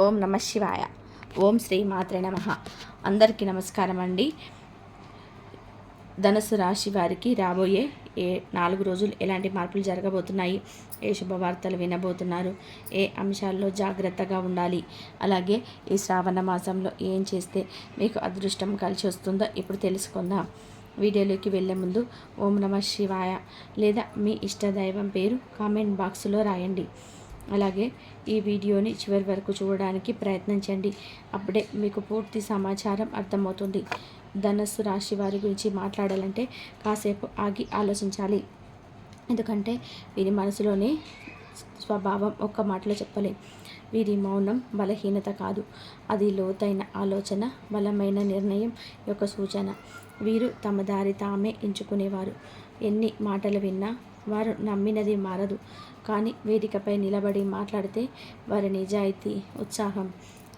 ఓం నమ శివాయ. ఓం శ్రీ మాత్రే నమః. అందరికీ నమస్కారం అండి. ధనుసు రాశి వారికి రాబోయే 4 రోజులు ఎలాంటి మార్పులు జరగబోతున్నాయి, ఏ శుభవార్తలు వినబోతున్నారు, ఏ అంశాల్లో జాగ్రత్తగా ఉండాలి, అలాగే ఈ శ్రావణ మాసంలో ఏం చేస్తే మీకు అదృష్టం కలిసి వస్తుందో ఇప్పుడు తెలుసుకుందాం. వీడియోలోకి వెళ్ళే ముందు ఓం నమ శివాయ లేదా మీ ఇష్టదైవం పేరు కామెంట్ బాక్స్లో రాయండి. అలాగే ఈ వీడియోని చివరి వరకు చూడడానికి ప్రయత్నించండి. అప్పుడే మీకు పూర్తి సమాచారం అర్థమవుతుంది. ధనుస్సు రాశి వారి గురించి మాట్లాడాలంటే కాసేపు ఆగి ఆలోచించాలి. ఎందుకంటే వీరి మనసులోని స్వభావం ఒక్క మాటలో చెప్పలేం. వీరి మౌనం బలహీనత కాదు, అది లోతైన ఆలోచన, బలమైన నిర్ణయం యొక్క సూచన. వీరు తమ దారి తామే ఎంచుకునేవారు. ఎన్ని మాటలు విన్నా వారు నమ్మినది మారదు. కానీ వేదికపై నిలబడి మాట్లాడితే వారి నిజాయితీ, ఉత్సాహం,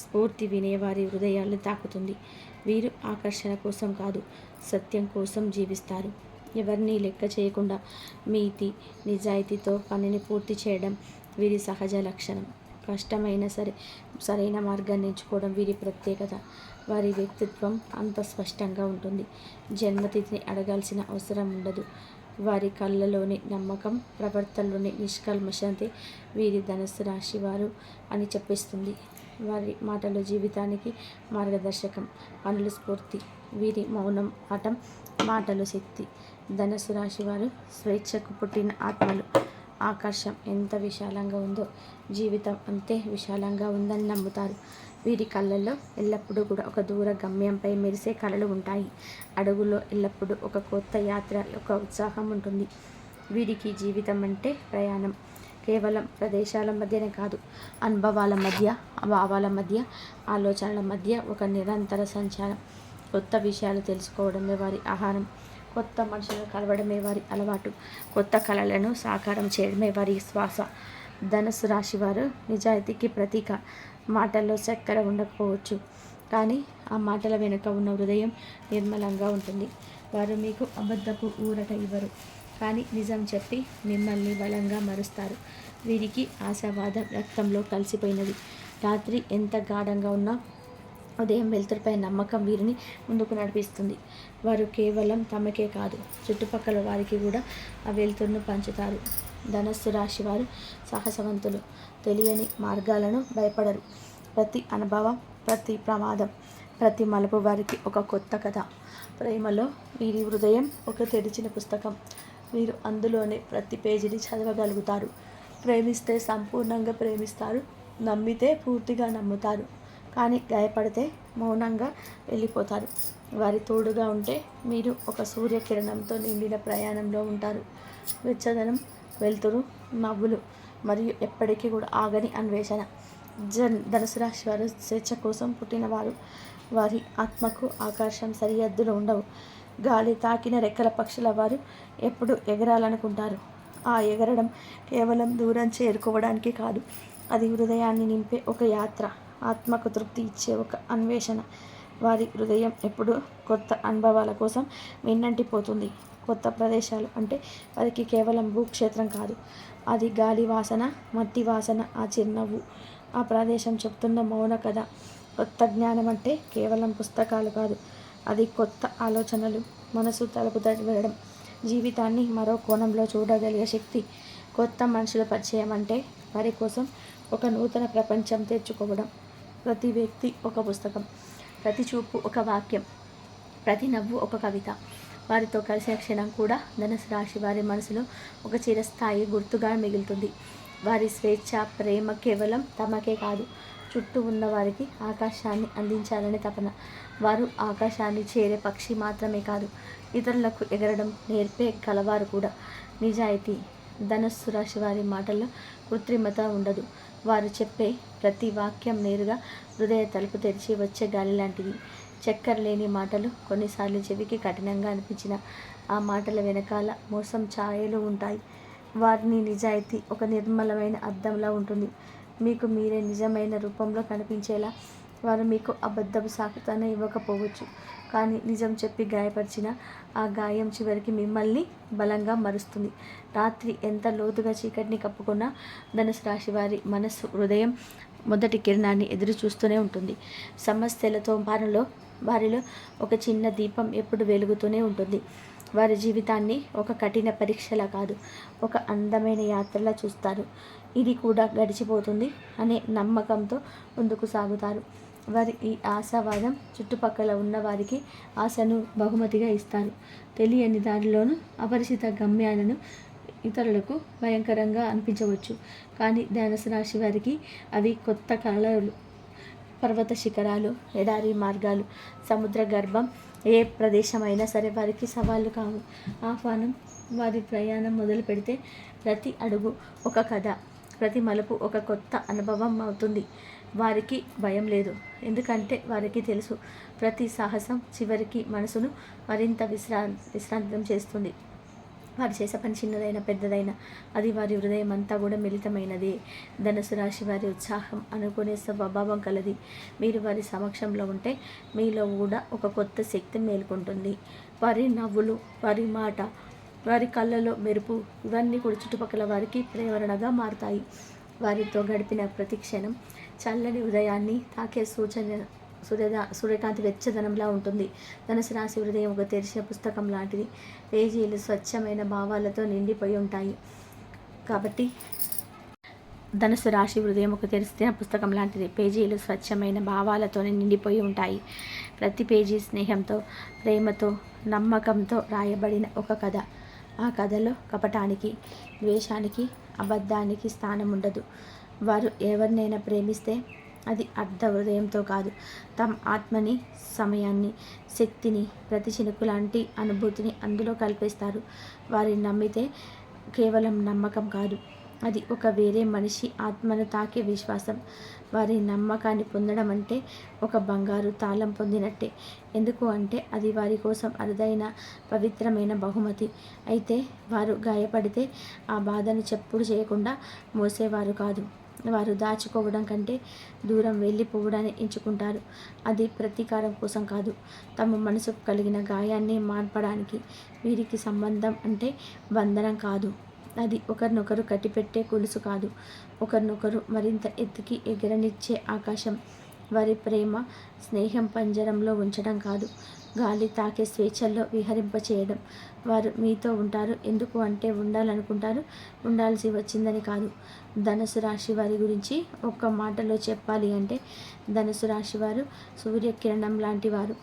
స్ఫూర్తి వినేవారి హృదయాలను తాకుతుంది. వీరు ఆకర్షణ కోసం కాదు, సత్యం కోసం జీవిస్తారు. ఎవరిని లెక్క చేయకుండా నీతి, నిజాయితీతో పనిని పూర్తి చేయడం వీరి సహజ లక్షణం. కష్టమైనా సరే సరైన మార్గాన్ని ఎంచుకోవడం వీరి ప్రత్యేకత. వారి వ్యక్తిత్వం అంత స్పష్టంగా ఉంటుంది. జన్మతిథిని అడగాల్సిన అవసరం ఉండదు. వారి కళ్ళలోని నమ్మకం, ప్రవర్తనలోని నిష్కల్మషతే వీరి ధనుస్సు రాశి వారు అని చెప్పిస్తుంది. వారి మాటలు జీవితానికి మార్గదర్శకం, పనులు స్ఫూర్తి. వీరి మౌనం పాఠం, మాటలు శక్తి. ధనుస్సు రాశి వారు స్వేచ్ఛకు పుట్టిన ఆత్మలు. ఆకాశం ఎంత విశాలంగా ఉందో జీవితం అంతే విశాలంగా ఉందని నమ్ముతారు. వీరి కళ్ళల్లో ఎల్లప్పుడూ కూడా ఒక దూర గమ్యంపై మెరిసే కళలు ఉంటాయి. అడుగులో ఎల్లప్పుడూ ఒక కొత్త యాత్ర, ఒక ఉత్సాహం ఉంటుంది. వీరికి జీవితం అంటే ప్రయాణం. కేవలం ప్రదేశాల మధ్యనే కాదు, అనుభవాల మధ్య, భావాల మధ్య, ఆలోచనల మధ్య ఒక నిరంతర సంచారం. కొత్త విషయాలు తెలుసుకోవడమే వారి ఆహారం. కొత్త మనుషులను కలవడమే వారి అలవాటు. కొత్త కళలను సాకారం చేయడమే వారి శ్వాస. ధనుస్సు రాశి వారు నిజాయితీకి ప్రతీక. మాటల్లో చక్కెర ఉండకపోవచ్చు, కానీ ఆ మాటల వెనుక ఉన్న హృదయం నిర్మలంగా ఉంటుంది. వారు మీకు అబద్ధపు ఊరట ఇవ్వరు, కానీ నిజం చెప్పి మిమ్మల్ని బలంగా మరుస్తారు. వీరికి ఆశావాదం రక్తంలో కలిసిపోయినది. రాత్రి ఎంత గాఢంగా ఉన్నా ఉదయం వెలుతురుపై నమ్మకం వీరిని ముందుకు నడిపిస్తుంది. వారు కేవలం తమకే కాదు, చుట్టుపక్కల వారికి కూడా ఆ వెలుతురును పంచుతారు. ధనుస్సు రాశి వారు సాహసవంతులు. తెలియని మార్గాలను భయపడరు. ప్రతి అనుభవం, ప్రతి ప్రమాదం, ప్రతి మలుపు వారికి ఒక కొత్త కథ. ప్రేమలో వీరి హృదయం ఒక తెరిచిన పుస్తకం. వీరు అందులోనే ప్రతి పేజీని చదవగలుగుతారు. ప్రేమిస్తే సంపూర్ణంగా ప్రేమిస్తారు, నమ్మితే పూర్తిగా నమ్ముతారు, కానీ గాయపడితే మౌనంగా వెళ్ళిపోతారు. వారి తోడుగా ఉంటే మీరు ఒక సూర్యకిరణంతో నిండిన ప్రయాణంలో ఉంటారు. వెచ్చదనం, వెలుతురు, నవ్వులు మరియు ఎప్పటికీ కూడా ఆగని అన్వేషణ. ధనుసు రాశి వారు స్వేచ్ఛ కోసం పుట్టినవారు. వారి ఆత్మకు ఆకాశం సరిహద్దులు ఉండవు. గాలి తాకిన రెక్కల పక్షుల వారు ఎప్పుడు ఎగరాలనుకుంటారు. ఆ ఎగరడం కేవలం దూరం చేరుకోవడానికి కాదు, అది హృదయాన్ని నింపే ఒక యాత్ర, ఆత్మకు తృప్తి ఇచ్చే ఒక అన్వేషణ. వారి హృదయం ఎప్పుడు కొత్త అనుభవాల కోసం వెన్నంటిపోతుంది. కొత్త ప్రదేశాలు అంటే వారికి కేవలం భూక్షేత్రం కాదు, అది గాలి వాసన, మట్టి వాసన, ఆ చిరునవ్వు, ఆ ప్రదేశం చెప్తున్న మౌన కథ. కొత్త జ్ఞానం అంటే కేవలం పుస్తకాలు కాదు, అది కొత్త ఆలోచనలు, మనసు తలుపు తట్టడం, జీవితాన్ని మరో కోణంలో చూడగలిగే శక్తి. కొత్త మనుషుల పరిచయం అంటే వారి కోసం ఒక నూతన ప్రపంచం తెచ్చుకోవడం. ప్రతి వ్యక్తి ఒక పుస్తకం, ప్రతి చూపు ఒక వాక్యం, ప్రతి నవ్వు ఒక కవిత. వారితో కలిసిన క్షణం కూడా ధనుసు రాశి వారి మనసులో ఒక చిరస్థాయి గుర్తుగా మిగులుతుంది. వారి స్వేచ్ఛ, ప్రేమ కేవలం తమకే కాదు, చుట్టూ ఉన్న వారికి ఆకాశాన్ని అందించాలని తపన. వారు ఆకాశాన్ని చేరే పక్షి మాత్రమే కాదు, ఇతరులకు ఎగరడం నేర్పే కలవారు కూడా. నిజాయితీ. ధనుస్సు రాశి వారి మాటల్లో కృత్రిమత ఉండదు. వారు చెప్పే ప్రతి వాక్యం నేరుగా హృదయ తలుపు తెరిచి వచ్చే గాలి లాంటిది. చక్కెర లేని మాటలు కొన్నిసార్లు చెవికి కఠినంగా అనిపించిన ఆ మాటల వెనకాల మోసం ఛాయలు ఉంటాయి. వారిని నిజాయితీ ఒక నిర్మలమైన అద్దంలా ఉంటుంది. మీకు మీరే నిజమైన రూపంలో కనిపించేలా. వారు మీకు అబద్ధపు సాకుతానే ఇవ్వకపోవచ్చు, కానీ నిజం చెప్పి గాయపరిచిన ఆ గాయం చివరికి మిమ్మల్ని బలంగా మరుస్తుంది. రాత్రి ఎంత లోతుగా చీకటిని కప్పుకున్నా ధనుసు రాశి వారి మనస్సు, హృదయం మొదటి కిరణాన్ని ఎదురు చూస్తూనే ఉంటుంది. సమస్యలతో వారిలో ఒక చిన్న దీపం ఎప్పుడు వెలుగుతూనే ఉంటుంది. వారి జీవితాన్ని ఒక కఠిన పరీక్షలా కాదు, ఒక అందమైన యాత్రలా చూస్తారు. ఇది కూడా గడిచిపోతుంది అనే నమ్మకంతో ముందుకు సాగుతారు. వారి ఈ ఆశావాదం చుట్టుపక్కల ఉన్న వారికి ఆశను బహుమతిగా ఇస్తారు. తెలియని దారిలోనూ అపరిచిత గమ్యాలను ఇతరులకు భయంకరంగా అనిపించవచ్చు, కానీ ధనుసు రాశి వారికి అవి కొత్త కళలు. పర్వత శిఖరాలు, ఎడారి మార్గాలు, సముద్ర గర్భం, ఏ ప్రదేశమైనా సరే వారికి సవాళ్ళు కావు. ఆహ్వానం. వారి ప్రయాణం మొదలు పెడితే ప్రతి అడుగు ఒక కథ, ప్రతి మలుపు ఒక కొత్త అనుభవం అవుతుంది. వారికి భయం లేదు, ఎందుకంటే వారికి తెలుసు ప్రతి సాహసం చివరికి మనసును మరింత విశ్రాంతం చేస్తుంది. వారు చేసే పని చిన్నదైనా పెద్దదైనా అది వారి హృదయం అంతా కూడా మిళితమైనది. ధనుసు రాశి వారి ఉత్సాహం అనుకునే స్వభావం కలది. మీరు వారి సమక్షంలో ఉంటే మీలో కూడా ఒక కొత్త శక్తి మేల్కొంటుంది. వారి నవ్వులు, వారి మాట, వారి కళ్ళలో మెరుపు ఇవన్నీ కూడా చుట్టుపక్కల వారికి ప్రేరణగా మారుతాయి. వారితో గడిపిన ప్రతి క్షణం చల్లని ఉదయాన్ని తాకే సూర్యకాంతి వెచ్చదనంలా ఉంటుంది. ధనుసు రాశి హృదయం ఒక తెరిచిన పుస్తకం లాంటిది. పేజీలు స్వచ్ఛమైన భావాలతో నిండిపోయి ఉంటాయి. కాబట్టి ధనుసు రాశి హృదయం ఒక తెరిచిన పుస్తకం లాంటిది. పేజీలు స్వచ్ఛమైన భావాలతోనే నిండిపోయి ఉంటాయి. ప్రతి పేజీ స్నేహంతో, ప్రేమతో, నమ్మకంతో రాయబడిన ఒక కథ. ఆ కథలో కపటానికి, ద్వేషానికి, అబద్ధానికి స్థానం ఉండదు. వారు ఎవరినైనా ప్రేమిస్తే అది అర్ధ హృదయంతో కాదు, తమ ఆత్మని, సమయాన్ని, శక్తిని, ప్రతి చినుకు లాంటి అనుభూతిని అందులో కలిపేస్తారు. వారిని నమ్మితే కేవలం నమ్మకం కాదు, అది ఒక వేరే మనిషి ఆత్మను తాకే విశ్వాసం. వారి నమ్మకాన్ని పొందడం అంటే ఒక బంగారు తాళం పొందినట్టే. ఎందుకు అంటే అది వారి కోసం అరుదైన పవిత్రమైన బహుమతి. అయితే వారు గాయపడితే ఆ బాధను చెప్పుడు చేయకుండా మోసేవారు కాదు. వారు దాచుకోవడం కంటే దూరం వెళ్ళిపోవడాన్ని ఎంచుకుంటారు. అది ప్రతీకారం కోసం కాదు, తమ మనసుకు కలిగిన గాయాన్ని మార్పడానికి. వీరికి సంబంధం అంటే బంధనం కాదు, అది ఒకరినొకరు కట్టిపెట్టే గొలుసు కాదు, ఒకరినొకరు మరింత ఎత్తుకి ఎగరనిచ్చే ఆకాశం. వారి ప్రేమ, స్నేహం పంజరంలో ఉంచడం కాదు, గాలి తాకే స్వేచ్ఛల్లో విహరింపచేయడం. వారు మీతో ఉంటారు ఎందుకు అంటే ఉండాలనుకుంటారు, ఉండాల్సి వచ్చిందని కాదు. ధనుసు రాశి వారి గురించి ఒక్క మాటలో చెప్పాలి అంటే ధనుసు రాశి వారు సూర్యకిరణం లాంటి వారు.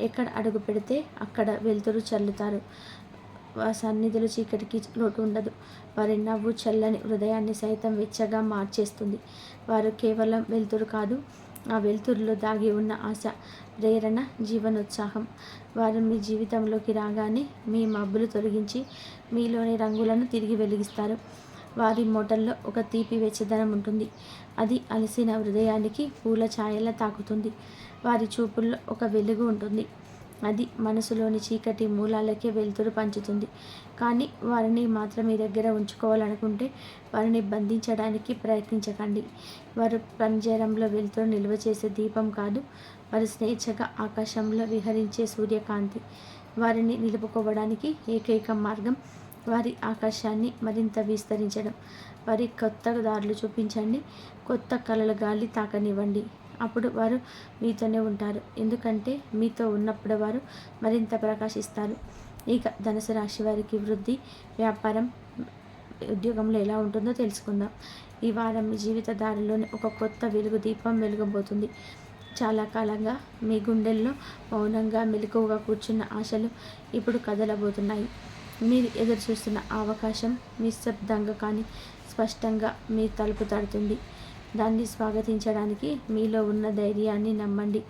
ఎక్కడ అడుగు పెడితే అక్కడ వెలుతురు చల్లుతారు. సన్నిధులు చీకటికి లోటు ఉండదు. వారి నవ్వు చల్లని హృదయాన్ని సైతం వెచ్చగా మార్చేస్తుంది. వారు కేవలం వెలుతురు కాదు, ఆ వెలుతురులో దాగి ఉన్న ఆశ, ప్రేరణ, జీవనోత్సాహం. వారు మీ జీవితంలోకి రాగానే మీ మబ్బులు తొలగించి మీలోని రంగులను తిరిగి వెలిగిస్తారు. వారి మోటల్లో ఒక తీపి వెచ్చదనం ఉంటుంది, అది అలసిన హృదయానికి పూల ఛాయలా తాకుతుంది. వారి చూపుల్లో ఒక వెలుగు ఉంటుంది, అది మనసులోని చీకటి మూలాలకే వెలుతురు పంచుతుంది. కానీ వారిని మాత్రం మీ దగ్గర ఉంచుకోవాలనుకుంటే వారిని బంధించడానికి ప్రయత్నించకండి. వారు పంజరంలో వెలుతురు నిల్వ చేసే దీపం కాదు, వారు స్వేచ్ఛగా ఆకాశంలో విహరించే సూర్యకాంతి. వారిని నిలుపుకోవడానికి ఏకైక మార్గం వారి ఆకాశాన్ని మరింత విస్తరించడం. వారి కొత్త దారులు చూపించండి, కొత్త కలల గాలి తాకనివ్వండి. అప్పుడు వారు మీతోనే ఉంటారు, ఎందుకంటే మీతో ఉన్నప్పుడు వారు మరింత ప్రకాశిస్తారు. ఇక ధనుసు రాశి వారికి వృద్ధి, వ్యాపారం, ఉద్యోగంలో ఎలా ఉంటుందో తెలుసుకుందాం. ఈ వారం మీ జీవిత దారిలోనే ఒక కొత్త వెలుగు దీపం వెలుగబోతుంది. చాలా కాలంగా మీ గుండెల్లో మౌనంగా మెలకువగా కూర్చున్న ఆశలు ఇప్పుడు కదలబోతున్నాయి. మీరు ఎదురు చూస్తున్న అవకాశం నిశ్శబ్దంగా కానీ స్పష్టంగా మీ తలుపు తడుతుంది. దాన్ని స్వాగతించడానికి మీలో ఉన్న ధైర్యాన్ని నమ్మండి.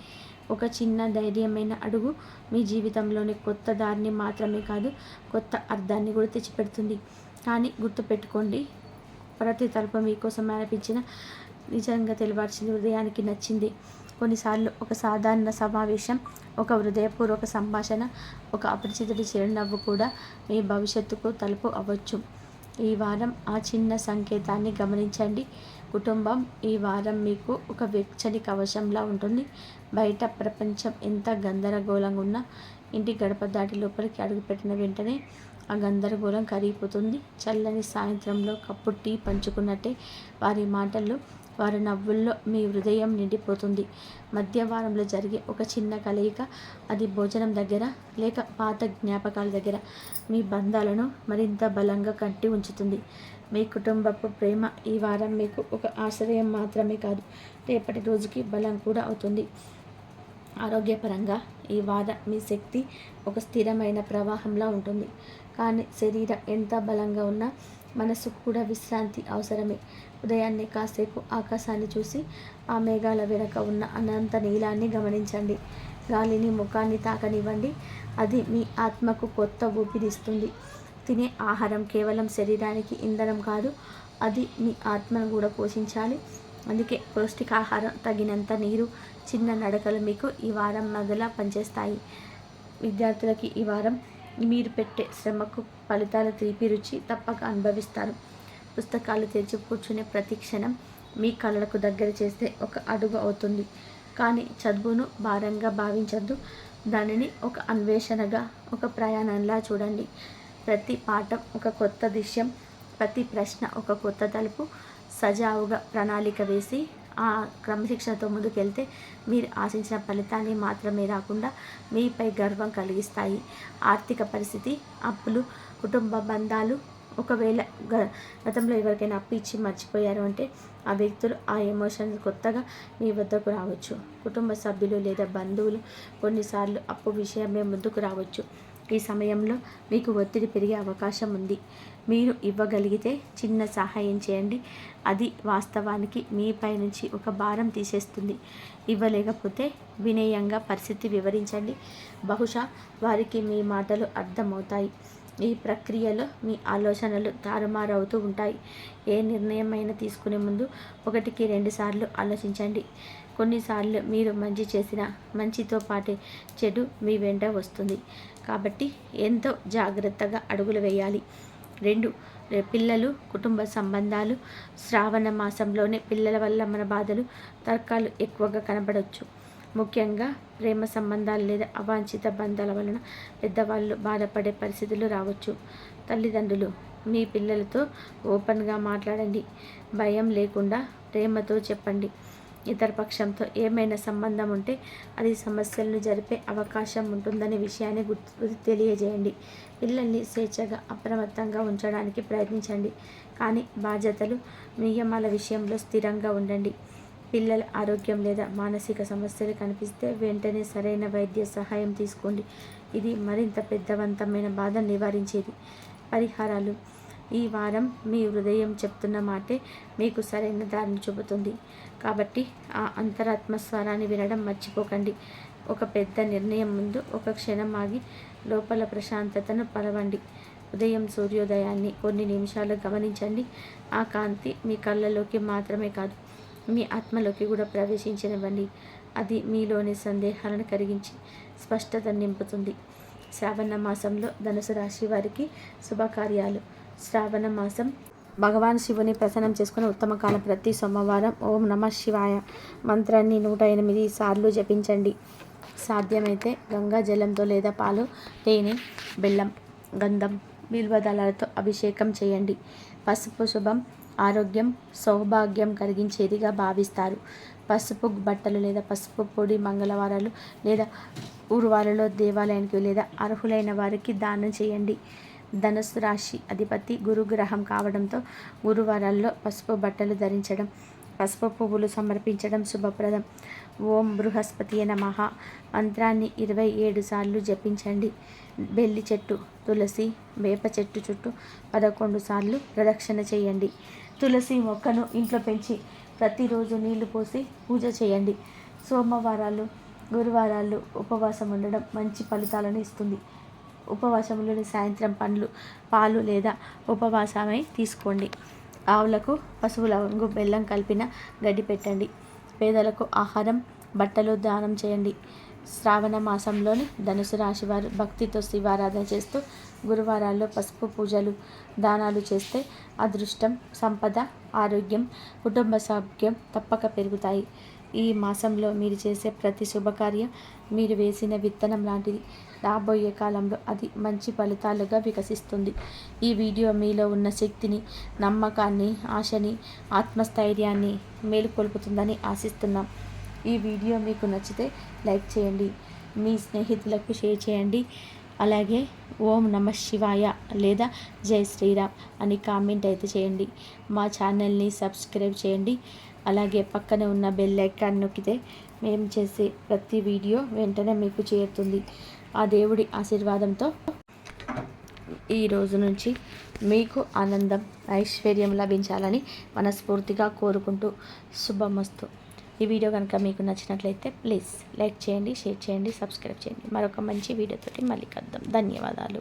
ఒక చిన్న ధైర్యమైన అడుగు మీ జీవితంలోని కొత్త దారిని మాత్రమే కాదు, కొత్త అర్థాన్ని కూడా తెచ్చిపెడుతుంది. కానీ గుర్తుపెట్టుకోండి, ప్రతి తలుపు మీకోసం అనిపించిన నిజంగా తెలవాల్సింది హృదయానికి నచ్చింది. కొన్నిసార్లు ఒక సాధారణ సమావేశం, ఒక హృదయపూర్వక సంభాషణ, ఒక అపరిచితుడి చిరునవ్వు కూడా మీ భవిష్యత్తుకు తలుపు అవ్వచ్చు. ఈ వారం ఆ చిన్న సంకేతాన్ని గమనించండి. కుటుంబం ఈ వారం మీకు ఒక వెచ్చని కవచంలా ఉంటుంది. బయట ప్రపంచం ఎంత గందరగోళంగా ఉన్నా ఇంటి గడప దాటి లోపలికి అడుగుపెట్టిన వెంటనే ఆ గందరగోళం కరిగిపోతుంది. చల్లని సాయంత్రంలో కప్పు టీ పంచుకున్నట్టే వారి మాటల్లో వారి నవ్వుల్లో మీ హృదయం నిండిపోతుంది. మధ్య వారంలో జరిగే ఒక చిన్న కలయిక, అది భోజనం దగ్గర లేక పాత జ్ఞాపకాల దగ్గర మీ బంధాలను మరింత బలంగా కట్టి ఉంచుతుంది. మీ కుటుంబపు ప్రేమ ఈ వారం మీకు ఒక ఆశ్రయం మాత్రమే కాదు, రేపటి రోజుకి బలం కూడా అవుతుంది. ఆరోగ్యపరంగా ఈ వారం మీ శక్తి ఒక స్థిరమైన ప్రవాహంలా ఉంటుంది. కానీ శరీరం ఎంత బలంగా ఉన్నా మనసుకు కూడా విశ్రాంతి అవసరమే. ఉదయాన్నే కాసేపు ఆకాశాన్ని చూసి ఆ మేఘాల వెనక ఉన్న అనంత నీలాన్ని గమనించండి. గాలిని ముఖాన్ని తాకనివ్వండి. అది మీ ఆత్మకు కొత్త ఊపిరిస్తుంది. తినే ఆహారం కేవలం శరీరానికి ఇంధనం కాదు, అది మీ ఆత్మను కూడా పోషించాలి. అందుకే పౌష్టికాహారం, తగినంత నీరు, చిన్న నడకలు మీకు ఈ వారం నదులా పనిచేస్తాయి. విద్యార్థులకి ఈ వారం మీరు పెట్టే శ్రమకు ఫలితాల తీపి రుచి తప్పక అనుభవిస్తారు. పుస్తకాలు తెరిచి కూర్చునే ప్రతి క్షణం మీ కళలకు దగ్గర చేస్తే ఒక అడుగు అవుతుంది. కానీ చదువును భారంగా భావించద్దు. దానిని ఒక అన్వేషణగా, ఒక ప్రయాణంలా చూడండి. ప్రతి పాఠం ఒక కొత్త దృశ్యం, ప్రతి ప్రశ్న ఒక కొత్త తలుపు. సజావుగా ప్రణాళిక వేసి ఆ క్రమశిక్షణతో ముందుకెళ్తే మీరు ఆశించిన ఫలితాన్ని మాత్రమే రాకుండా మీపై గర్వం కలిగిస్తాయి. ఆర్థిక పరిస్థితి, అప్పులు, కుటుంబ బంధాలు, ఒకవేళ గతంలో ఎవరికైనా అప్పు ఇచ్చి మర్చిపోయారు అంటే ఆ వ్యక్తులు, ఆ ఎమోషన్ కొత్తగా మీ వద్దకు రావచ్చు. కుటుంబ సభ్యులు లేదా బంధువులు కొన్నిసార్లు అప్పు విషయమే ముందుకు రావచ్చు. ఈ సమయంలో మీకు ఒత్తిడి పెరిగే అవకాశం ఉంది. మీరు ఇవ్వగలిగితే చిన్న సహాయం చేయండి. అది వాస్తవానికి మీపై నుంచి ఒక భారం తీసేస్తుంది. ఇవ్వలేకపోతే వినయంగా పరిస్థితి వివరించండి. బహుశా వారికి మీ మాటలు అర్థమవుతాయి. ఈ ప్రక్రియలో మీ ఆలోచనలు తారుమారవుతూ ఉంటాయి. ఏ నిర్ణయమైనా తీసుకునే ముందు 1-2 సార్లు ఆలోచించండి. కొన్నిసార్లు మీరు మంచి చేసిన మంచితో పాటే చెడు మీ వెంట వస్తుంది. కాబట్టి ఎంతో జాగ్రత్తగా అడుగులు వేయాలి. 2. పిల్లలు, కుటుంబ సంబంధాలు. శ్రావణ మాసంలోనే పిల్లల వల్ల మన బాధలు, తర్కాలు ఎక్కువగా కనబడవచ్చు. ముఖ్యంగా ప్రేమ సంబంధాలు లేదా అవాంఛిత బంధాల వలన పెద్దవాళ్ళు బాధపడే పరిస్థితులు రావచ్చు. తల్లిదండ్రులు, మీ పిల్లలతో ఓపెన్గా మాట్లాడండి. భయం లేకుండా ప్రేమతో చెప్పండి. ఇతర పక్షంతో ఏమైనా సంబంధం ఉంటే అది సమస్యలను జరిపే అవకాశం ఉంటుందనే విషయాన్ని తెలియజేయండి. పిల్లల్ని స్వేచ్ఛగా, అప్రమత్తంగా ఉంచడానికి ప్రయత్నించండి. కానీ బాధ్యతలు, నియమాల విషయంలో స్థిరంగా ఉండండి. పిల్లల ఆరోగ్యం లేదా మానసిక సమస్యలు కనిపిస్తే వెంటనే సరైన వైద్య సహాయం తీసుకోండి. ఇది మరింత పెద్దవంతమైన బాధను నివారించేది. పరిహారాలు. ఈ వారం మీ హృదయం చెప్తున్న మాటే మీకు సరైన దారిని చూపుతుంది. కాబట్టి ఆ అంతరాత్మ స్వరాన్ని వినడం మర్చిపోకండి. ఒక పెద్ద నిర్ణయం ముందు ఒక క్షణం ఆగి లోపల ప్రశాంతతను పలవండి. ఉదయం సూర్యోదయాన్ని కొన్ని నిమిషాలు గమనించండి. ఆ కాంతి మీ కళ్ళలోకి మాత్రమే కాదు, మీ ఆత్మలోకి కూడా ప్రవేశించనివ్వండి. అది మీలోని సందేహాలను కరిగించి స్పష్టత నింపుతుంది. శ్రావణ మాసంలో ధనుసు రాశి వారికి శుభకార్యాలు. శ్రావణ మాసం భగవాన్ శివుని ప్రసన్నం చేసుకుని ఉత్తమ కాలం. ప్రతి సోమవారం ఓం నమః శివాయ మంత్రాన్ని 108 సార్లు జపించండి. సాధ్యమైతే గంగా జలంతో లేదా పాలు, తేనె, బెల్లం, గంధం, బిల్వదళాలతో అభిషేకం చేయండి. పసుపు శుభం, ఆరోగ్యం, సౌభాగ్యం కలిగించేదిగా భావిస్తారు. పసుపు బట్టలు లేదా పసుపు పొడి మంగళవారాలు లేదా గురువారాల్లో దేవాలయానికి లేదా అర్హులైన వారికి దానం చేయండి. ధనుసు రాశి అధిపతి గురుగ్రహం కావడంతో గురువారాల్లో పసుపు బట్టలు ధరించడం, పసుపు పువ్వులు సమర్పించడం శుభప్రదం. ఓం బృహస్పతియే నమః మంత్రాన్ని 27 సార్లు జపించండి. బెల్లి చెట్టు, తులసి, వేప చెట్టు చుట్టూ 11 సార్లు ప్రదక్షిణ చేయండి. తులసి మొక్కను ఇంట్లో పెంచి ప్రతిరోజు నీళ్లు పోసి పూజ చేయండి. సోమవారాలు, గురువారాలు ఉపవాసం ఉండడం మంచి ఫలితాలను ఇస్తుంది. ఉపవాసంలోని సాయంత్రం పండ్లు, పాలు లేదా ఉపవాసమై తీసుకోండి. ఆవులకు పసుపు, లవంగు, బెల్లం కలిపిన గడ్డి పెట్టండి. పేదలకు ఆహారం, బట్టలు దానం చేయండి. శ్రావణ మాసంలోని ధనుసు రాశి వారు భక్తితో శివారాధన చేస్తూ గురువారాల్లో పసుపు పూజలు, దానాలు చేస్తే అదృష్టం, సంపద, ఆరోగ్యం, కుటుంబ సౌఖ్యం తప్పక పెరుగుతాయి. ఈ మాసంలో మీరు చేసే ప్రతి శుభకార్యం మీరు వేసిన విత్తనం లాంటిది. రాబోయే కాలంలో అది మంచి ఫలితాలుగా వికసిస్తుంది. ఈ వీడియో మీలో ఉన్న శక్తిని, నమ్మకాన్ని, ఆశని, ఆత్మస్థైర్యాన్ని మేలుకొల్పుతుందని ఆశిస్తున్నాం. ఈ వీడియో మీకు నచ్చితే లైక్ చేయండి, మీ స్నేహితులకు షేర్ చేయండి. అలాగే ఓం నమ శివాయ లేదా జై శ్రీరామ్ అని కామెంట్ అయితే చేయండి. మా ఛానల్ని సబ్స్క్రైబ్ చేయండి. అలాగే పక్కనే ఉన్న బెల్ ఐకాన్ నొక్కితే మేము చేసే ప్రతి వీడియో వెంటనే మీకు చేరుతుంది. ఆ దేవుడి ఆశీర్వాదంతో ఈ రోజు నుంచి మీకు ఆనందం, ఐశ్వర్యం లభించాలని మనస్ఫూర్తిగా కోరుకుంటూ శుభమస్తు. ఈ వీడియో కనుక మీకు నచ్చినట్లయితే ప్లీజ్ లైక్ చేయండి, షేర్ చేయండి, సబ్స్క్రైబ్ చేయండి. మరొక మంచి వీడియోతోటి మళ్ళీ కలుద్దాం. ధన్యవాదాలు.